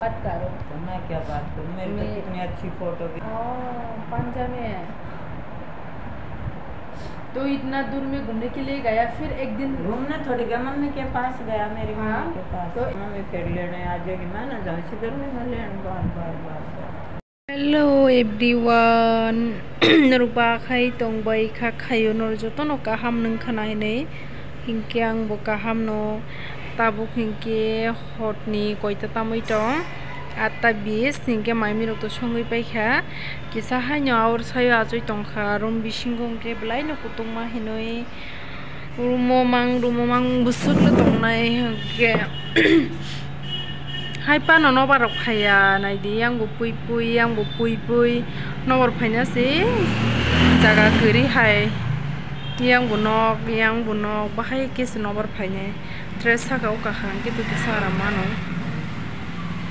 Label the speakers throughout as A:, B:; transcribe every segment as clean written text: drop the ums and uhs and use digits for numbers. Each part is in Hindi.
A: बात करो।
B: तो मैं क्या बात करूँ, मेरी तो कितनी अच्छी फोटो भी।
A: पंजा में है तो इतना दूर में घूमने के लिए गया, फिर एक दिन
B: घूमने थोड़ी गया, मम्मी के पास गया, मेरी मम्मी के पास।
A: तो
B: मम्मी फिर लेने आ जाएगी, मैं ना जाऊँ इसी गर्मी में लेने बार बार।
A: हेलो एवरीवन नरुबा खाई तंबाई खा खायो नर जतो न kaham नों खानाय नै हिंके आंबो kaham no tabuk हिंके hotni koita tamoi tong 8:20 हिंके माइमी रक तो संगै पाइखा किसा हाइनो आवर सायो आजoi तंखा रुम बिसिंगं के ब्लाइ न कुतुंमा हिनै रुमो मां बुसुगलो तंनाय के हाय पानो नबार फाया नायदि आंबो पुई नबार फायनासै जागा गरि हाय आंबो नक बाहाय केस नबार फायने ड्रेस सागा उका खां के तो सारा मानो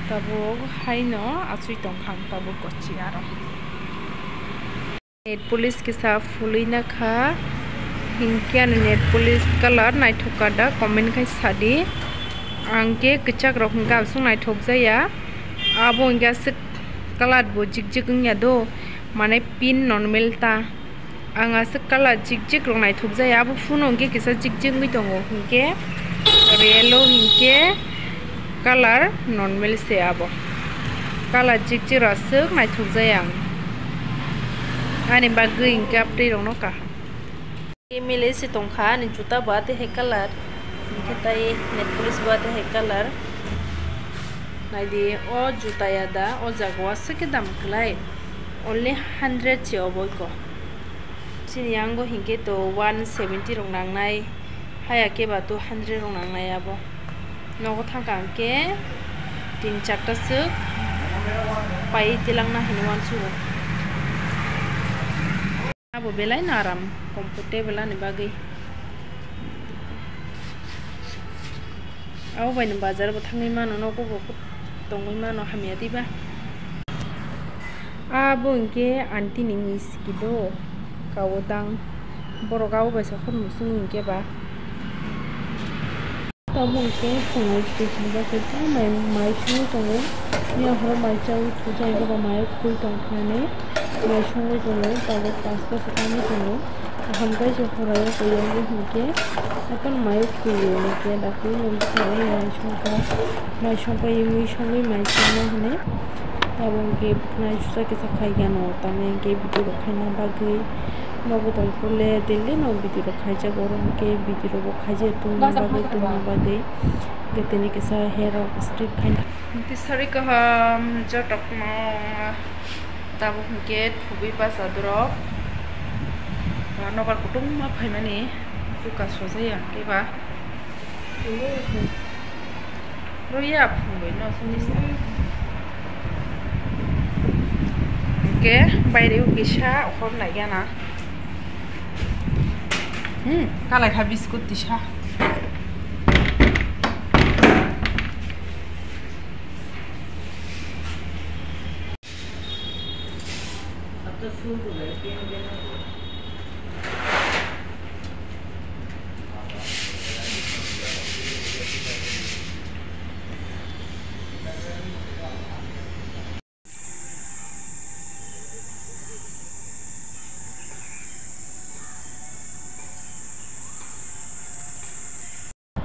A: तबो हाय न आसुइ तंखां तबो गछि आरो नेट पुलिस के सा फुलैना खा हिंके नेट पुलिस कलर नायथकादा कमेन्ट खाय सादि आंके कचाक रखं गाबसुं नायथक जाया आबो इंगास कलर बो जिग यादो माने पिन नॉर्मल ता आंगास कलर जिग रं नायथक जाया आबो फुनो इंगे किसा जिग मै दंगो हिंके रेलो हिंके कलर नॉर्मल से आबो कलर जिग रासक नायथक जाया आनि बागै इंगे अपडेट रं नका एमएलए से तंखा नि जुता बाते हे कलर इंकेताई नेट पुलिस बाते है कलर नाइदि ओ जुताया दा ओ जागवा सके दाम खलाय ओनली 100 चे अबयको सिनि आंगो हिंके तो 170 रं नांनाय हाया के बा तो 100 रं नांनाय आबो नगो थांका के 3-4 तासो पाइ तिलांना हिनवान सु आबो बेलाय आराम कम्फर्टेबल आनि बागै आओ बायनो बाजार थाङै मानो न गगो दङै मानो हामिया दिबा आबो इंके आंटी नि मिसकिदो गावदां बर' गाव बायसा खन मुसुं इंके बा तब इंके फुङै स्टेशन बा खैथा माइ सुङै दङै या हर माइ चाउ थुजाय बा माइ खुइ दंखाने माइ सुङै दङै तब पास्ता सतानि दङै हमगाय जो हराय गयाबो हिंके अपन माइ खुयो के दाखै मोनसे माइ संपा इमुइ संगै माइ संना हने तब के नाइ सुसा के सखाय गानो तमे के भिडियो रखायना बागै नबो दंखले दिल्ली न भिडियो रखायजा गरम के भिडियो रखायजे तुम बागै गतेनि के सा हेयर स्ट्रिप खाइन तिसरी कहम जटक म तब के थुबै पासादरक नबार कुटुम मा फायमानि दुका सजाया केबा रोया फुंगै न सुनिसा के बायरे उकेशा अखर नायगाना कालाय खा बिस्कुट दिशा अब तो सूट हो गए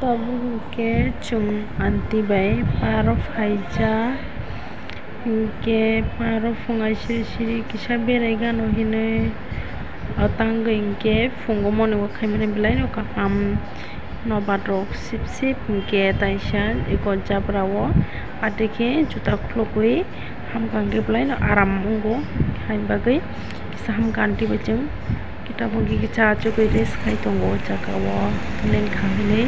A: तब के चुम आंटी बाय पारो फाइजा के पारो फुङाय सिरि किसा बेराय गानो हिनै अतांग इंके फुंगो मने खायमाने बिलाय न काम नबाद्रक सिप के ताइसा एको जाब्रावो आटेके जुता खुलगै हामगांगे बिलाय न आराम मंगो हाय बागै किसा हामगांटी बजों किताबंगी किसा आजगै रेस खाय दंगो जागावो लेन खाहैनै